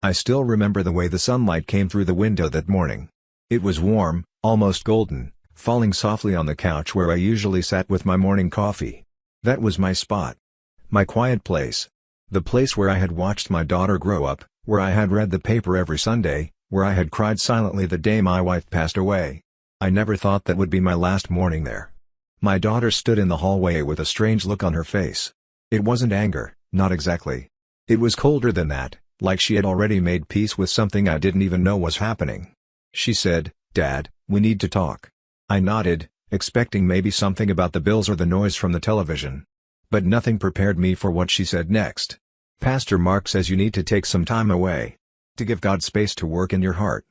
I still remember the way the sunlight came through the window that morning. It was warm, almost golden, falling softly on the couch where I usually sat with my morning coffee. That was my spot. My quiet place. The place where I had watched my daughter grow up, where I had read the paper every Sunday, where I had cried silently the day my wife passed away. I never thought that would be my last morning there. My daughter stood in the hallway with a strange look on her face. It wasn't anger, not exactly. It was colder than that, like she had already made peace with something I didn't even know was happening. She said, "Dad, we need to talk." I nodded, expecting maybe something about the bills or the noise from the television. But nothing prepared me for what she said next. "Pastor Mark says you need to take some time away. To give God space to work in your heart."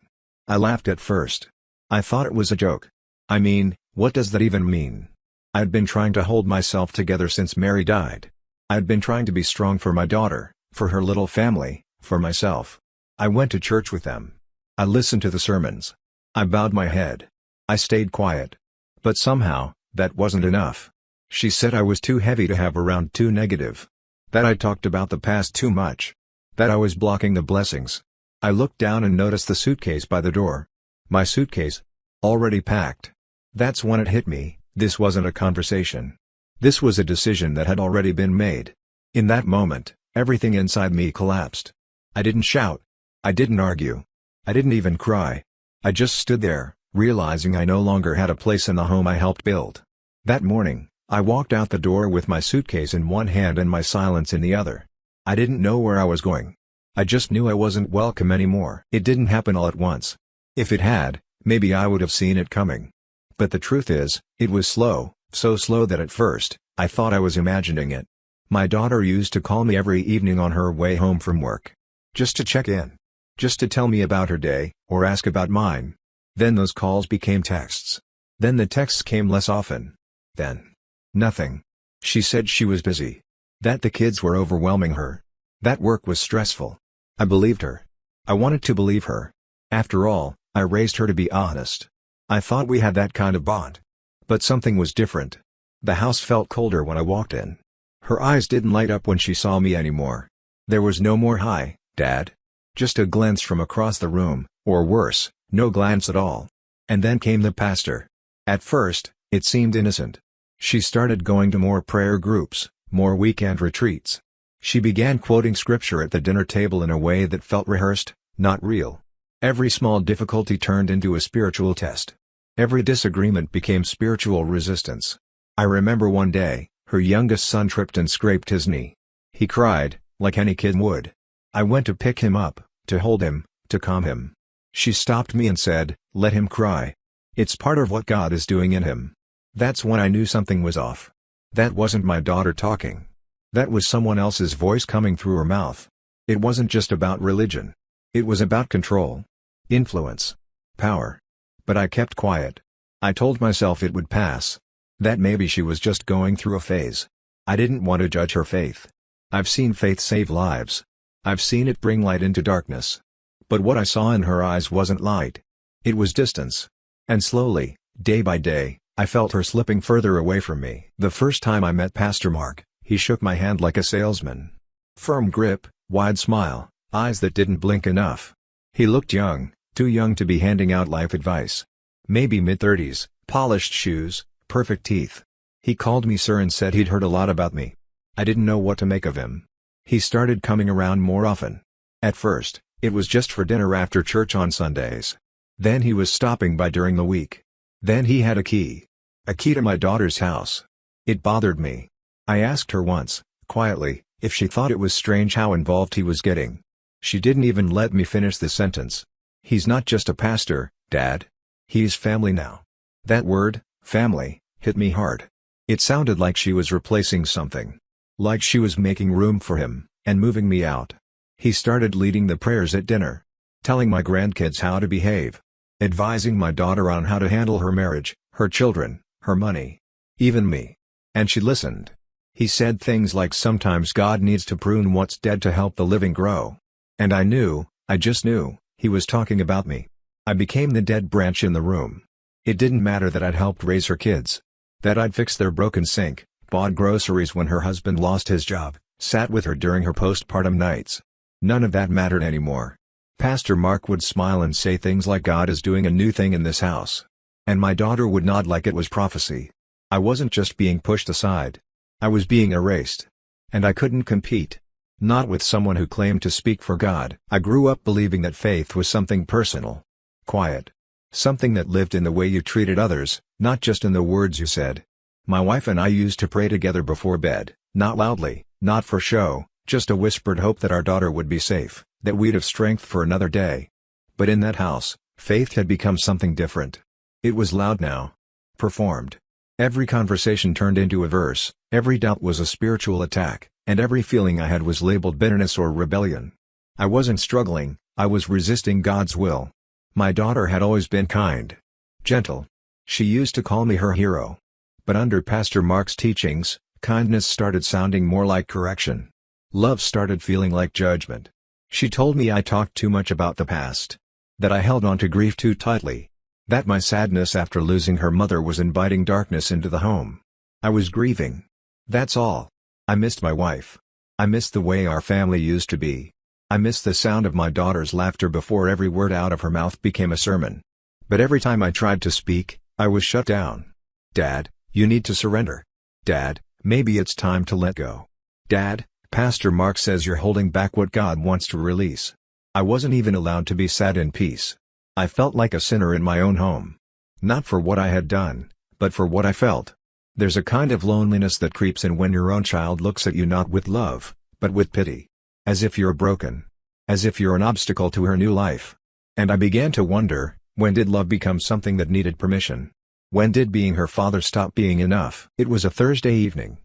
I laughed at first. I thought it was a joke. I mean, what does that even mean? I'd been trying to hold myself together since Mary died. I'd been trying to be strong for my daughter, for her little family, for myself. I went to church with them. I listened to the sermons. I bowed my head. I stayed quiet. But somehow, that wasn't enough. She said I was too heavy to have around, too negative. That I talked about the past too much. That I was blocking the blessings. I looked down and noticed the suitcase by the door. My suitcase. Already packed. That's when it hit me, this wasn't a conversation. This was a decision that had already been made. In that moment, everything inside me collapsed. I didn't shout. I didn't argue. I didn't even cry. I just stood there, realizing I no longer had a place in the home I helped build. That morning, I walked out the door with my suitcase in one hand and my silence in the other. I didn't know where I was going. I just knew I wasn't welcome anymore. It didn't happen all at once. If it had, maybe I would have seen it coming. But the truth is, it was slow, so slow that at first, I thought I was imagining it. My daughter used to call me every evening on her way home from work. Just to check in. Just to tell me about her day, or ask about mine. Then those calls became texts. Then the texts came less often. Then nothing. She said she was busy. That the kids were overwhelming her. That work was stressful. I believed her. I wanted to believe her. After all, I raised her to be honest. I thought we had that kind of bond. But something was different. The house felt colder when I walked in. Her eyes didn't light up when she saw me anymore. There was no more "Hi, Dad." Just a glance from across the room, or worse, no glance at all. And then came the pastor. At first, it seemed innocent. She started going to more prayer groups, more weekend retreats. She began quoting scripture at the dinner table in a way that felt rehearsed, not real. Every small difficulty turned into a spiritual test. Every disagreement became spiritual resistance. I remember one day, her youngest son tripped and scraped his knee. He cried, like any kid would. I went to pick him up, to hold him, to calm him. She stopped me and said, "Let him cry. It's part of what God is doing in him." That's when I knew something was off. That wasn't my daughter talking. That was someone else's voice coming through her mouth. It wasn't just about religion. It was about control. Influence. Power. But I kept quiet. I told myself it would pass. That maybe she was just going through a phase. I didn't want to judge her faith. I've seen faith save lives. I've seen it bring light into darkness. But what I saw in her eyes wasn't light. It was distance. And slowly, day by day, I felt her slipping further away from me. The first time I met Pastor Mark, he shook my hand like a salesman. Firm grip, wide smile, eyes that didn't blink enough. He looked young, too young to be handing out life advice. Maybe mid-30s, polished shoes, perfect teeth. He called me sir and said he'd heard a lot about me. I didn't know what to make of him. He started coming around more often. At first, it was just for dinner after church on Sundays. Then he was stopping by during the week. Then he had a key. A key to my daughter's house. It bothered me. I asked her once, quietly, if she thought it was strange how involved he was getting. She didn't even let me finish the sentence. "He's not just a pastor, Dad. He's family now." That word, family, hit me hard. It sounded like she was replacing something. Like she was making room for him, and moving me out. He started leading the prayers at dinner. Telling my grandkids how to behave. Advising my daughter on how to handle her marriage, her children, her money. Even me. And she listened. He said things like sometimes God needs to prune what's dead to help the living grow. And I knew, I just knew, he was talking about me. I became the dead branch in the room. It didn't matter that I'd helped raise her kids. That I'd fixed their broken sink, bought groceries when her husband lost his job, sat with her during her postpartum nights. None of that mattered anymore. Pastor Mark would smile and say things like God is doing a new thing in this house. And my daughter would nod like it was prophecy. I wasn't just being pushed aside. I was being erased. And I couldn't compete. Not with someone who claimed to speak for God. I grew up believing that faith was something personal. Quiet. Something that lived in the way you treated others, not just in the words you said. My wife and I used to pray together before bed, not loudly, not for show, just a whispered hope that our daughter would be safe, that we'd have strength for another day. But in that house, faith had become something different. It was loud now. Performed. Every conversation turned into a verse, every doubt was a spiritual attack, and every feeling I had was labeled bitterness or rebellion. I wasn't struggling, I was resisting God's will. My daughter had always been kind. Gentle. She used to call me her hero. But under Pastor Mark's teachings, kindness started sounding more like correction. Love started feeling like judgment. She told me I talked too much about the past. That I held on to grief too tightly. That my sadness after losing her mother was inviting darkness into the home. I was grieving. That's all. I missed my wife. I missed the way our family used to be. I missed the sound of my daughter's laughter before every word out of her mouth became a sermon. But every time I tried to speak, I was shut down. Dad, you need to surrender. Dad, maybe it's time to let go. Dad, Pastor Mark says you're holding back what God wants to release. I wasn't even allowed to be sad in peace. I felt like a sinner in my own home. Not for what I had done, but for what I felt. There's a kind of loneliness that creeps in when your own child looks at you not with love, but with pity. As if you're broken. As if you're an obstacle to her new life. And I began to wonder, when did love become something that needed permission? When did being her father stop being enough? It was a Thursday evening.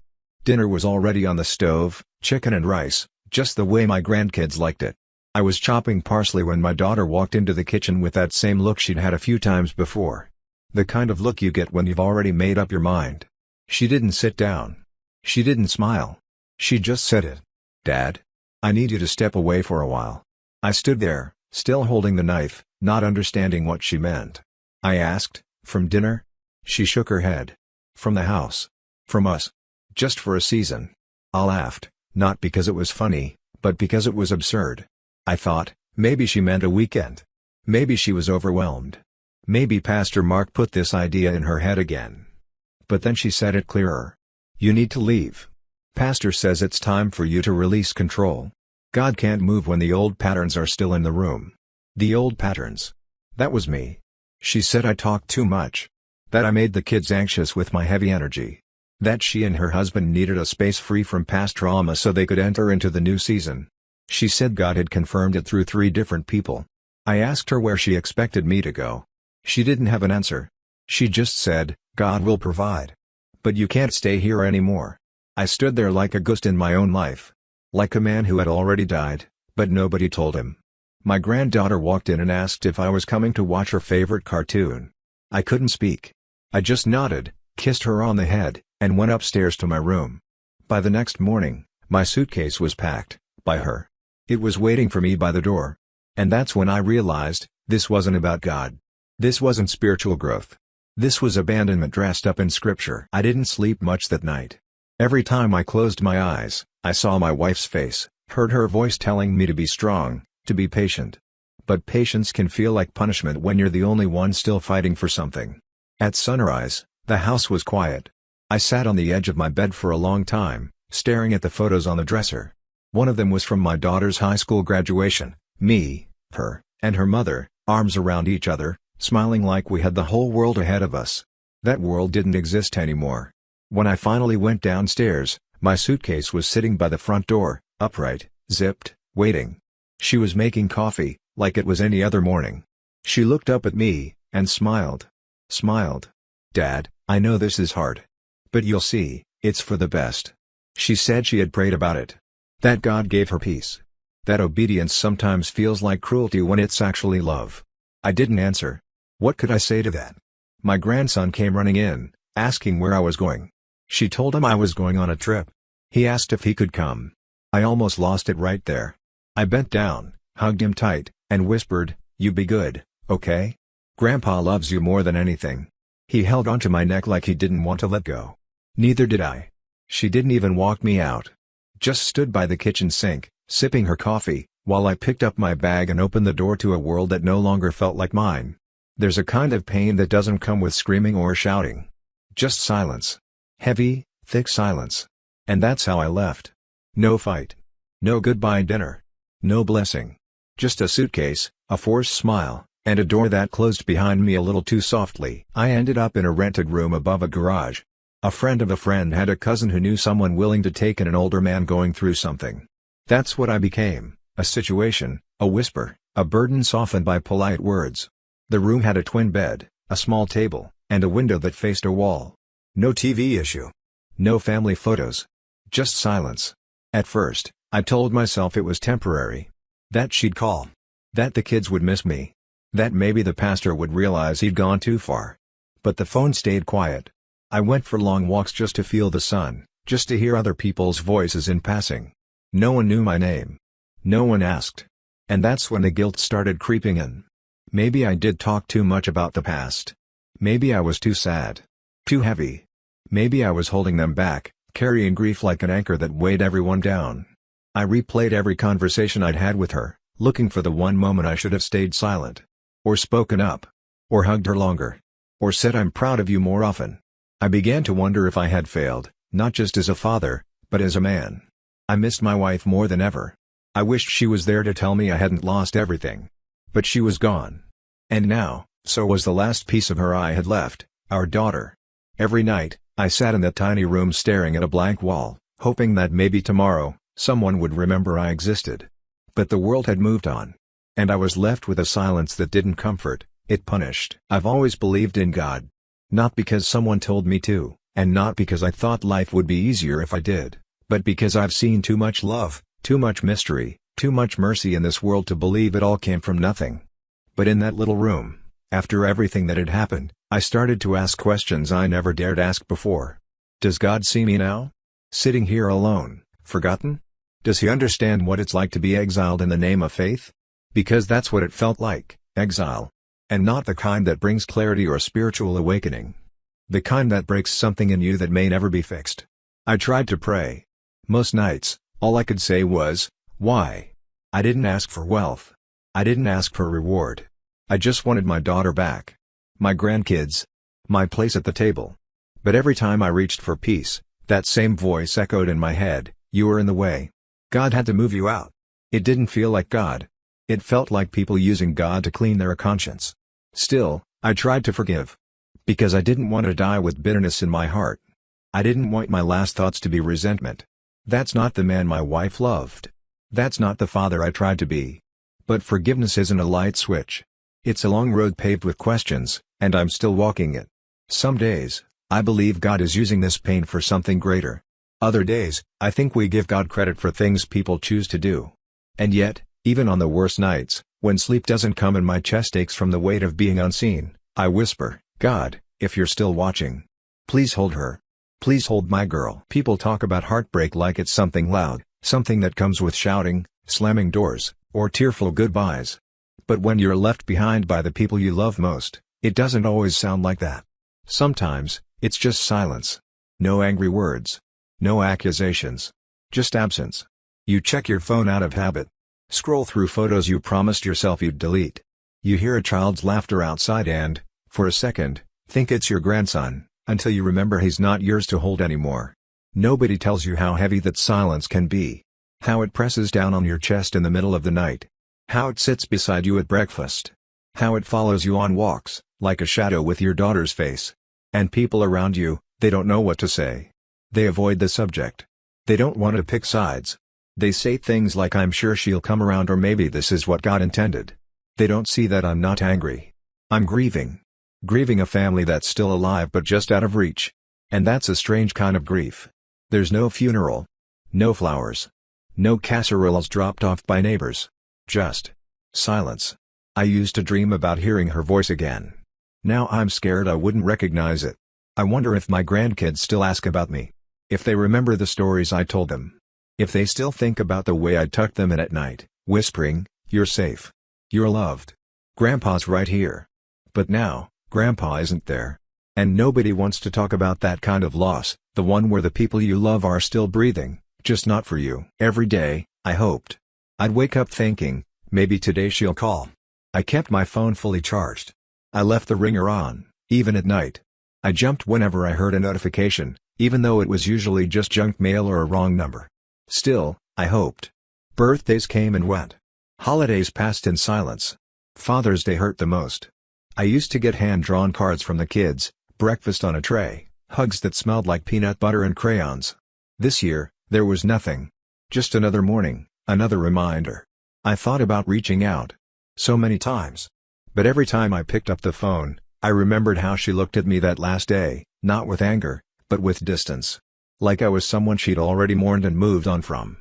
Dinner was already on the stove, chicken and rice, just the way my grandkids liked it. I was chopping parsley when my daughter walked into the kitchen with that same look she'd had a few times before. The kind of look you get when you've already made up your mind. She didn't sit down. She didn't smile. She just said it. Dad? I need you to step away for a while. I stood there, still holding the knife, not understanding what she meant. I asked, from dinner? She shook her head. From the house. From us. Just for a season. I laughed, not because it was funny, but because it was absurd. I thought, maybe she meant a weekend. Maybe she was overwhelmed. Maybe Pastor Mark put this idea in her head again. But then she said it clearer. You need to leave. Pastor says it's time for you to release control. God can't move when the old patterns are still in the room. The old patterns. That was me. She said I talked too much. That I made the kids anxious with my heavy energy. That she and her husband needed a space free from past trauma so they could enter into the new season. She said God had confirmed it through 3 different people. I asked her where she expected me to go. She didn't have an answer. She just said, God will provide. But you can't stay here anymore. I stood there like a ghost in my own life. Like a man who had already died, but nobody told him. My granddaughter walked in and asked if I was coming to watch her favorite cartoon. I couldn't speak. I just nodded, kissed her on the head, and went upstairs to my room. By the next morning, my suitcase was packed, by her. It was waiting for me by the door. And that's when I realized, this wasn't about God. This wasn't spiritual growth. This was abandonment dressed up in scripture. I didn't sleep much that night. Every time I closed my eyes, I saw my wife's face, heard her voice telling me to be strong, to be patient. But patience can feel like punishment when you're the only one still fighting for something. At sunrise, the house was quiet. I sat on the edge of my bed for a long time, staring at the photos on the dresser. One of them was from my daughter's high school graduation, me, her, and her mother, arms around each other, smiling like we had the whole world ahead of us. That world didn't exist anymore. When I finally went downstairs, my suitcase was sitting by the front door, upright, zipped, waiting. She was making coffee, like it was any other morning. She looked up at me, and smiled. Smiled. Dad, I know this is hard. But you'll see, it's for the best. She said she had prayed about it. That God gave her peace. That obedience sometimes feels like cruelty when it's actually love. I didn't answer. What could I say to that? My grandson came running in, asking where I was going. She told him I was going on a trip. He asked if he could come. I almost lost it right there. I bent down, hugged him tight, and whispered, "You be good, okay? Grandpa loves you more than anything." He held onto my neck like he didn't want to let go. Neither did I. She didn't even walk me out. Just stood by the kitchen sink, sipping her coffee, while I picked up my bag and opened the door to a world that no longer felt like mine. There's a kind of pain that doesn't come with screaming or shouting. Just silence. Heavy, thick silence. And that's how I left. No fight. No goodbye dinner. No blessing. Just a suitcase, a forced smile, and a door that closed behind me a little too softly. I ended up in a rented room above a garage. A friend of a friend had a cousin who knew someone willing to take in an older man going through something. That's what I became, a situation, a whisper, a burden softened by polite words. The room had a twin bed, a small table, and a window that faced a wall. No TV issue. No family photos. Just silence. At first, I told myself it was temporary. That she'd call. That the kids would miss me. That maybe the pastor would realize he'd gone too far. But the phone stayed quiet. I went for long walks just to feel the sun, just to hear other people's voices in passing. No one knew my name. No one asked. And that's when the guilt started creeping in. Maybe I did talk too much about the past. Maybe I was too sad. Too heavy. Maybe I was holding them back, carrying grief like an anchor that weighed everyone down. I replayed every conversation I'd had with her, looking for the one moment I should have stayed silent. Or spoken up. Or hugged her longer. Or said I'm proud of you more often. I began to wonder if I had failed, not just as a father, but as a man. I missed my wife more than ever. I wished she was there to tell me I hadn't lost everything. But she was gone. And now, so was the last piece of her I had left, our daughter. Every night, I sat in that tiny room staring at a blank wall, hoping that maybe tomorrow, someone would remember I existed. But the world had moved on. And I was left with a silence that didn't comfort, it punished. I've always believed in God. Not because someone told me to, and not because I thought life would be easier if I did, but because I've seen too much love, too much mystery, too much mercy in this world to believe it all came from nothing. But in that little room, after everything that had happened, I started to ask questions I never dared ask before. Does God see me now? Sitting here alone, forgotten? Does he understand what it's like to be exiled in the name of faith? Because that's what it felt like, exile. And not the kind that brings clarity or spiritual awakening. The kind that breaks something in you that may never be fixed. I tried to pray. Most nights, all I could say was, why? I didn't ask for wealth. I didn't ask for reward. I just wanted my daughter back. My grandkids. My place at the table. But every time I reached for peace, that same voice echoed in my head, you were in the way. God had to move you out. It didn't feel like God. It felt like people using God to clean their conscience. Still, I tried to forgive. Because I didn't want to die with bitterness in my heart. I didn't want my last thoughts to be resentment. That's not the man my wife loved. That's not the father I tried to be. But forgiveness isn't a light switch. It's a long road paved with questions, and I'm still walking it. Some days, I believe God is using this pain for something greater. Other days, I think we give God credit for things people choose to do. And yet, even on the worst nights, when sleep doesn't come and my chest aches from the weight of being unseen, I whisper, God, if you're still watching, please hold her. Please hold my girl. People talk about heartbreak like it's something loud, something that comes with shouting, slamming doors, or tearful goodbyes. But when you're left behind by the people you love most, it doesn't always sound like that. Sometimes, it's just silence. No angry words. No accusations. Just absence. You check your phone out of habit. Scroll through photos you promised yourself you'd delete. You hear a child's laughter outside and, for a second, think it's your grandson, until you remember he's not yours to hold anymore. Nobody tells you how heavy that silence can be. How it presses down on your chest in the middle of the night. How it sits beside you at breakfast. How it follows you on walks, like a shadow with your daughter's face. And people around you, they don't know what to say. They avoid the subject. They don't want to pick sides. They say things like I'm sure she'll come around or maybe this is what God intended. They don't see that I'm not angry. I'm grieving. Grieving a family that's still alive but just out of reach. And that's a strange kind of grief. There's no funeral. No flowers. No casseroles dropped off by neighbors. Just silence. I used to dream about hearing her voice again. Now I'm scared I wouldn't recognize it. I wonder if my grandkids still ask about me. If they remember the stories I told them. If they still think about the way I tucked them in at night, whispering, you're safe. You're loved. Grandpa's right here. But now, Grandpa isn't there. And nobody wants to talk about that kind of loss, the one where the people you love are still breathing, just not for you. Every day, I hoped. I'd wake up thinking, maybe today she'll call. I kept my phone fully charged. I left the ringer on, even at night. I jumped whenever I heard a notification, even though it was usually just junk mail or a wrong number. Still, I hoped. Birthdays came and went. Holidays passed in silence. Father's Day hurt the most. I used to get hand-drawn cards from the kids, breakfast on a tray, hugs that smelled like peanut butter and crayons. This year, there was nothing. Just another morning, another reminder. I thought about reaching out. So many times. But every time I picked up the phone, I remembered how she looked at me that last day, not with anger, but with distance. Like I was someone she'd already mourned and moved on from.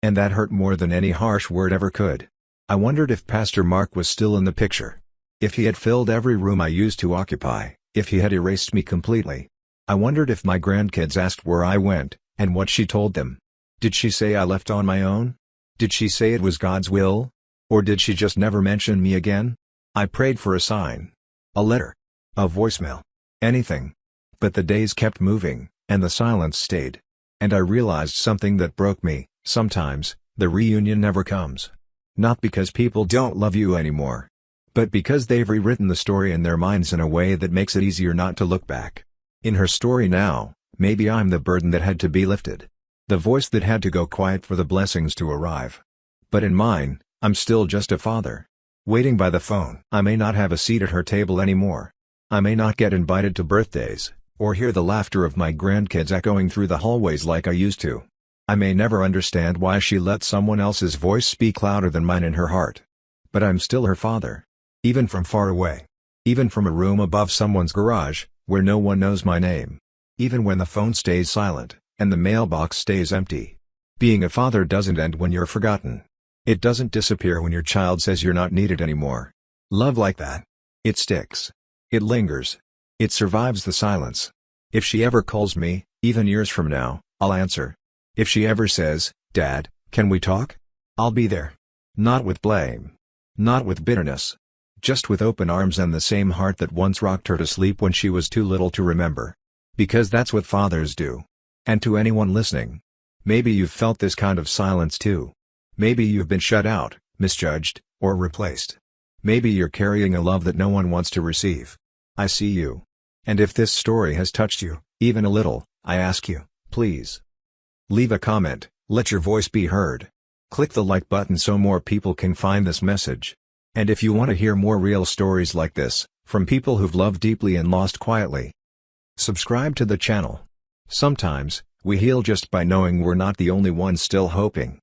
And that hurt more than any harsh word ever could. I wondered if Pastor Mark was still in the picture. If he had filled every room I used to occupy, if he had erased me completely. I wondered if my grandkids asked where I went, and what she told them. Did she say I left on my own? Did she say it was God's will? Or did she just never mention me again? I prayed for a sign. A letter. A voicemail. Anything. But the days kept moving, and the silence stayed. And I realized something that broke me: sometimes, the reunion never comes. Not because people don't love you anymore. But because they've rewritten the story in their minds in a way that makes it easier not to look back. In her story now, maybe I'm the burden that had to be lifted. The voice that had to go quiet for the blessings to arrive. But in mine, I'm still just a father. Waiting by the phone. I may not have a seat at her table anymore. I may not get invited to birthdays, or hear the laughter of my grandkids echoing through the hallways like I used to. I may never understand why she let someone else's voice speak louder than mine in her heart. But I'm still her father. Even from far away. Even from a room above someone's garage, where no one knows my name. Even when the phone stays silent, and the mailbox stays empty. Being a father doesn't end when you're forgotten. It doesn't disappear when your child says you're not needed anymore. Love like that. It sticks. It lingers. It survives the silence. If she ever calls me, even years from now, I'll answer. If she ever says, "Dad, can we talk?" I'll be there. Not with blame. Not with bitterness. Just with open arms and the same heart that once rocked her to sleep when she was too little to remember. Because that's what fathers do. And to anyone listening, maybe you've felt this kind of silence too. Maybe you've been shut out, misjudged, or replaced. Maybe you're carrying a love that no one wants to receive. I see you. And if this story has touched you, even a little, I ask you, please, leave a comment, let your voice be heard. Click the like button so more people can find this message. And if you want to hear more real stories like this, from people who've loved deeply and lost quietly, subscribe to the channel. Sometimes, we heal just by knowing we're not the only ones still hoping.